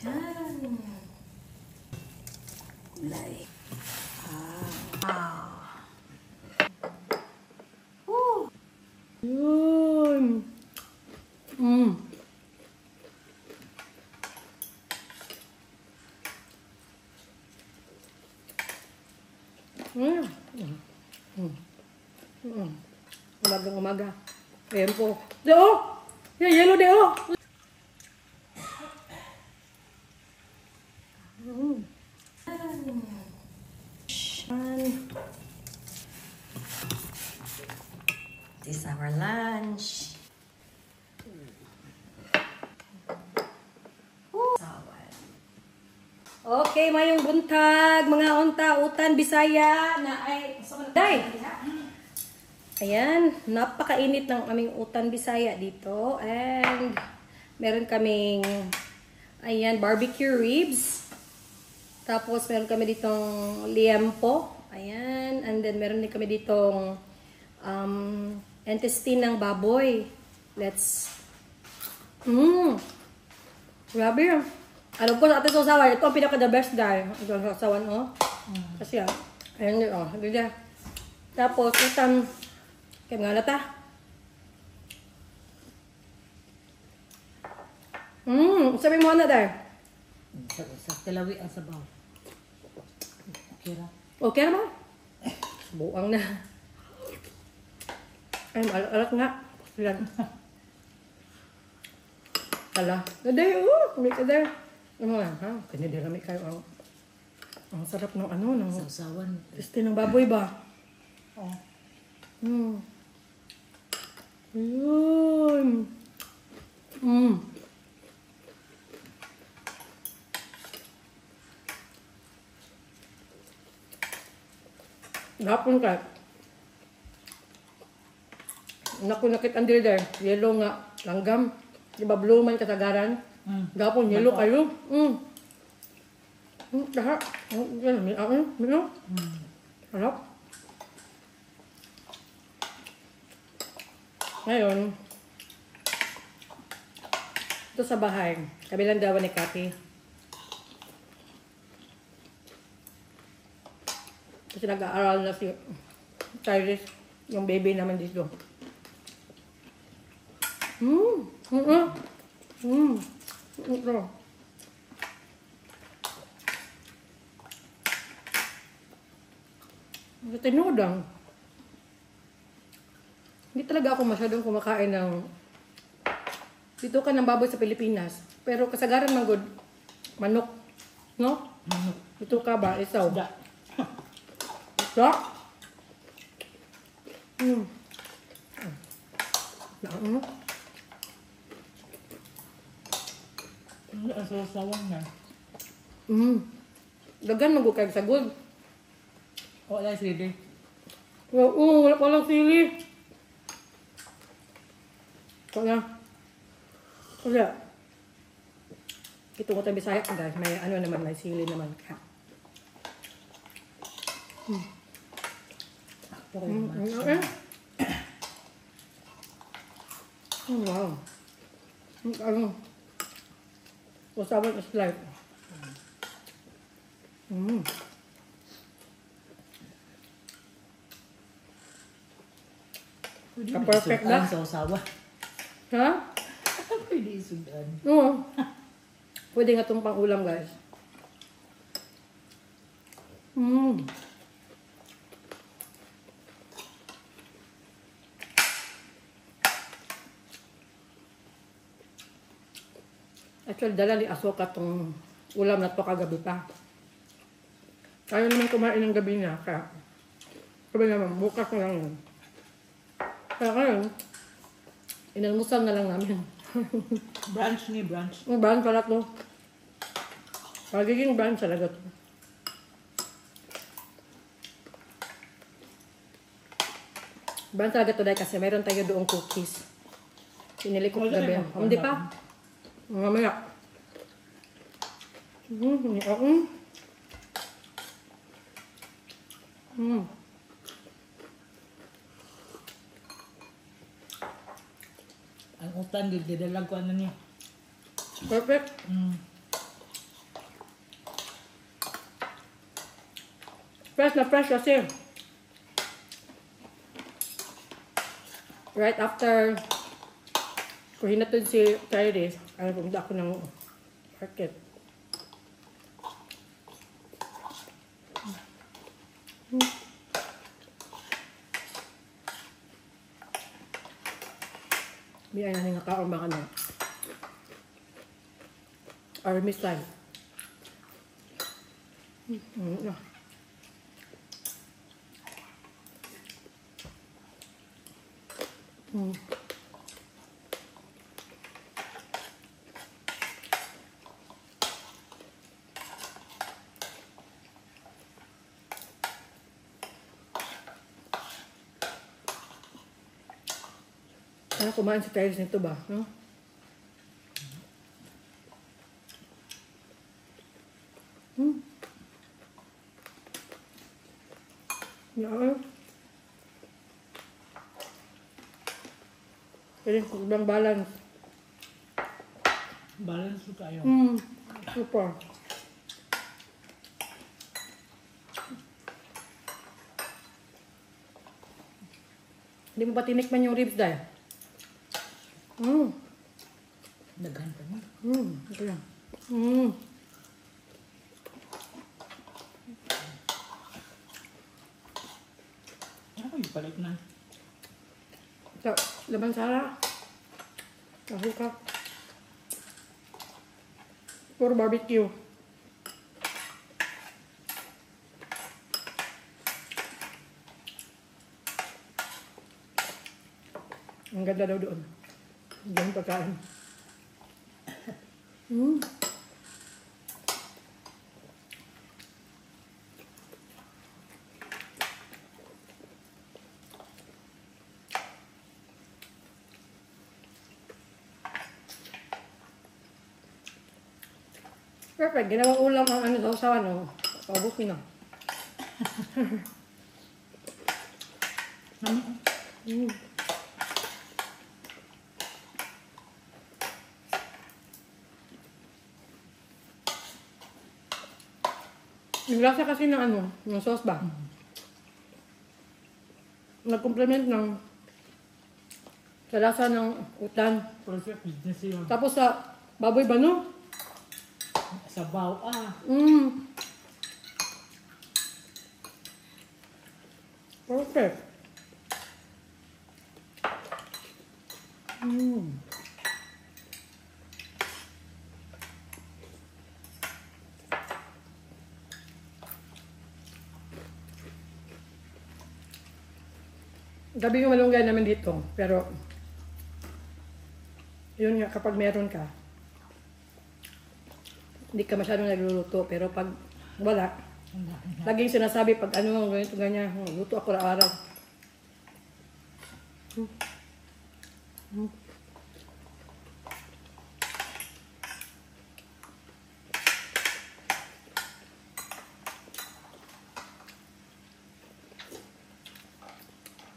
Yan. Gulay. Ah. Oh. Yun. Umagang-umaga. Ayan po. Deo! Yan, yellow deo! This is our lunch. Okay, mayong buntag, mga unta-utan, Bisaya, na ay... Day! Ayan, napakainit ng aming utan Bisaya dito. And meron kaming, ayan, barbecue ribs. Tapos meron kami ditong liempo. Ayan, and then meron din kami ditong intestine ng baboy. Let's... Grabe yun. Alam ko sa ating sausawan, ito ang pinaka-the best dahil. Ito ang sausawan, oh. Kasi, ayan yun, oh. Diyan. Tapos, utan, kaya nga nata. Sabi mo na dahil. Sa Tilawi ang sabaw. Okay ra. Okay na ba? Buang na. Ay, alak nga. Yan. Hala. Naday, may ka dahil. Ano nga, ha? Kinidirami kayo. Ang sarap ng ano, ng... Sausawan. Testi ng baboy ba? Oh. Yun. Gapon ka. Nakunakit ang dili yellow nga langgam. Di ba blue man katagaran? Gapon yellow kayo. Lahat. Yan, may ako. Mino. Harap. Ngayon, ito sa bahay. Kabilang dawan ni Kati. Kasi nag-aaral na si Tyrese, yung baby naman dito. Ito. Ito tinudang. Hindi talaga ako masyadong kumakain ng dito ka ng baboy sa Pilipinas. Pero kasagaran ng good manok. No? Manok. Ito ka ba? Isaw. Da. Ito? Ano ang sausawan na? Dagan magukag sa good. Wala sili. Wala palang sili. Wala. Wala. Ito mo tayo Bisaya guys. May ano naman, may sili naman. Okay. Oh, wow. Ano? Wasabi is life. Ka-perfect na. Ang sausawan. Ha? Pwede isudan. Oo. Pwede nga itong pang-ulam, guys. Actually, dala ni Asoka itong ulam na ito kagabi pa. Kaya naman kumain ng gabi niya. Kaya, sabi naman, bukas na lang yun. Kaya ngayon, inalmusal na lang namin. Brunch ni brunch. Ang brunch pala ito. Pagiging brunch talaga ito. Brunch talaga ito dahil kasi meron tayo doong cookies. Pinili ko gabi. Hindi pa. Mamaya. Ang utan, didalag ko ano niya. Perfect. Fresh na fresh kasi. Right after ko hinatid si Tyrese, pumunta ako ng market. Biyay na nga kaon baka na. Army style. Sana kumain si Tyrese nito ba? No? Yeah. Pwede sobrang balance. Balance ko kayo. Super. Hindi mo ba tinikman yung ribs dahil? Daghan pa niya. Ito lang. Ako yung palit na. Ito, laban sara. Kahukap. Puro barbecue. Ang ganda daw doon. Yung pagkain. Perfect. Ginawang ulam ang ano sa usawan. No? Pabuti na. Yung lasa kasi ng ano, ng sauce ba? Nag-complement ng sa lasa ng utan. Perfect business yun. Tapos sa baboy bano. Sabaw. Perfect. Gabi yung malunggay namin dito, pero yun nga, kapag meron ka, hindi ka masyadong nagluluto, pero pag wala, laging sinasabi pag ano, ganito, ganyan, luto ako araw.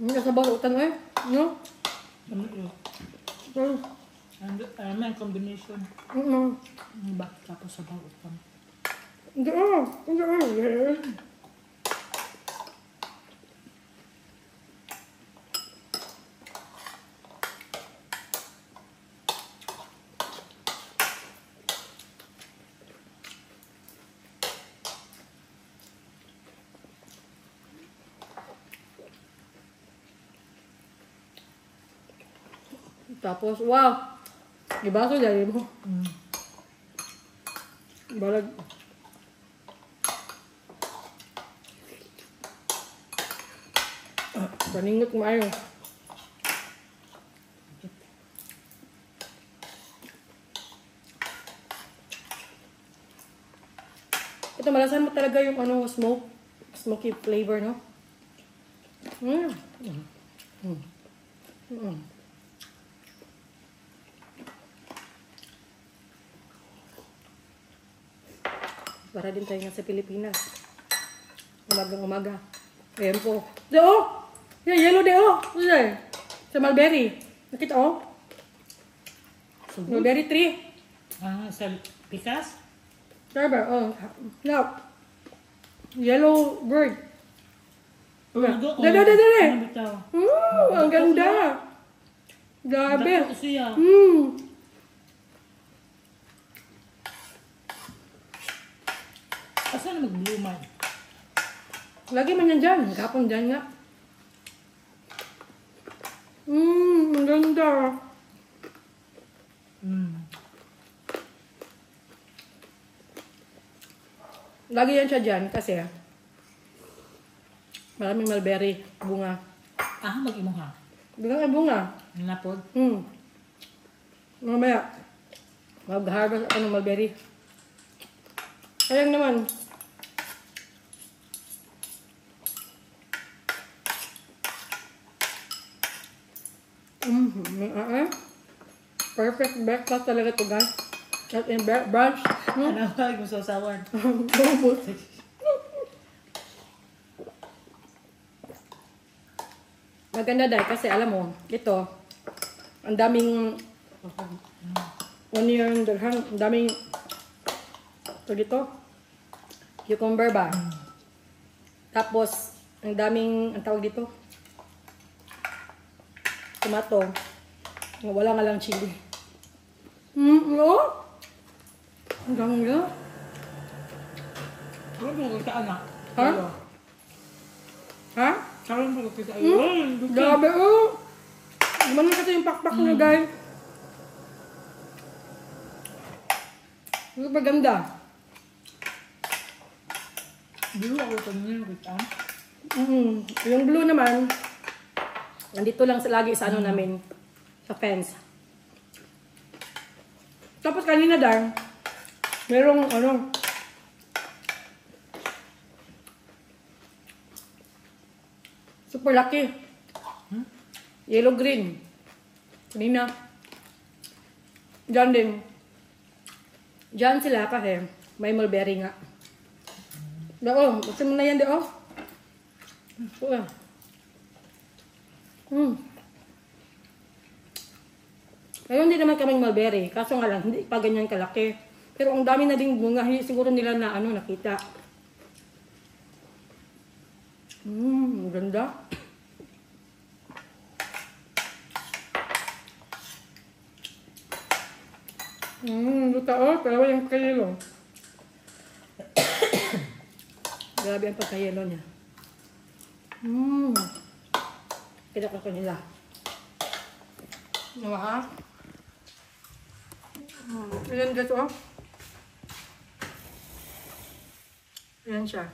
Hindi sa balutan eh, no? Ano yung combination? Ba? Tapos sabaw utang. Hindi hindi. Tapos, wow! Ibaso dali mo. Balag. Paningot mo ayo. Ito, malasan mo talaga yung ano, smoky flavor, no? Para din tayo nga sa Pilipinas. Umagang umaga. Ayan po. Deo! Yan, yellow deo! Ayan. Sa mulberry. Nakita oh? Mulberry tree. Sa pikas? Diba? Oh. Now, yellow bird. Ulo ko. Dali. Ano bitaw? Ang ganda. Grabe. Dako siya. Asa na mag-blue man? Lagi man yan dyan. Kapon dyan nga. Ang ganda. Lagi yan siya dyan kasi maraming mulberry. Bunga. Ah, mag-imo ha? Bilang ay bunga. Napod? Mamaya. Mag-harvest ako ng mulberry. Sayang naman. Perfect breakfast talaga to guys. At in brunch. Ano ba? Gusto sawan. Bubot. Maganda dahil kasi alam mo, ito, ang daming onion, dalhan, ang daming ito dito, cucumber ba? Tapos, ang daming, ang tawag dito, tomato. Wala nga lang chili. Oh? Ang ganda. Ano ba ka anak? Ha? Ha? Karon ba ka ayo? Grabe oh! Gumano kasi yung pakpak niya guys. Super ganda. Blue ako kanina kita. Yung blue naman, nandito lang lagi sa ano namin, sa fence. Tapos kanina dahil, merong ano, super laki. Yellow green. Kanina. Diyan din. Diyan sila kasi may mulberry nga. Oo, buksan mo na yan di oh. Oo. Ngayon hindi naman kaming mulberry. Kaso nga lang, hindi pa ganyan kalaki. Pero ang dami na ding bunga. Siguro nila na ano, nakita. Ang ganda. Luta oh. Pero yung kayelo. Grabe ang pagkayelo niya. Pinaka ko nila. Ano ha? Ayan dito oh. Ayan siya.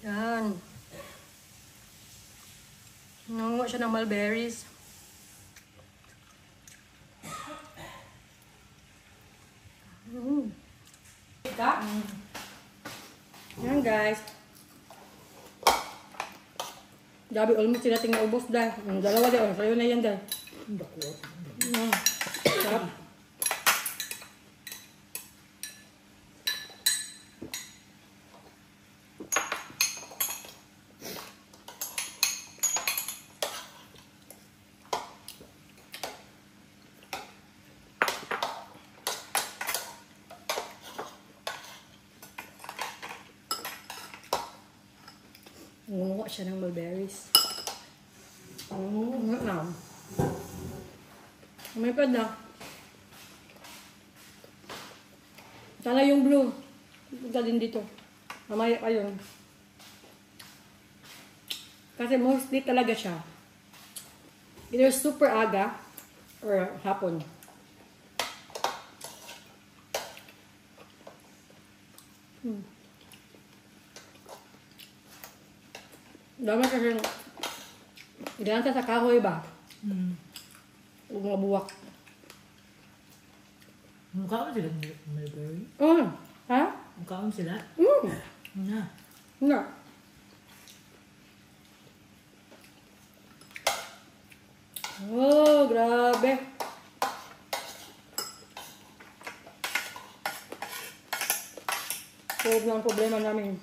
Yan. Nangungo siya ng mulberries. Yan guys. Grabe, almost sila tingnan ubos dahil. Dalawa dahil. Sayo na yan dahil. Sarap. Nangunguha siya ng mulberries. May pad na. Sana yung blue. Punta din dito. Mamaya pa yun. Kasi mostly talaga siya. Either super aga or hapon. Dami kasi ilansa sa kahoy ba? Huwag mga buwak. Mukha ko sila mulberry. Ha? Mukha ko sila. Na. Nga. Oh, grabe. Huwag lang problema namin.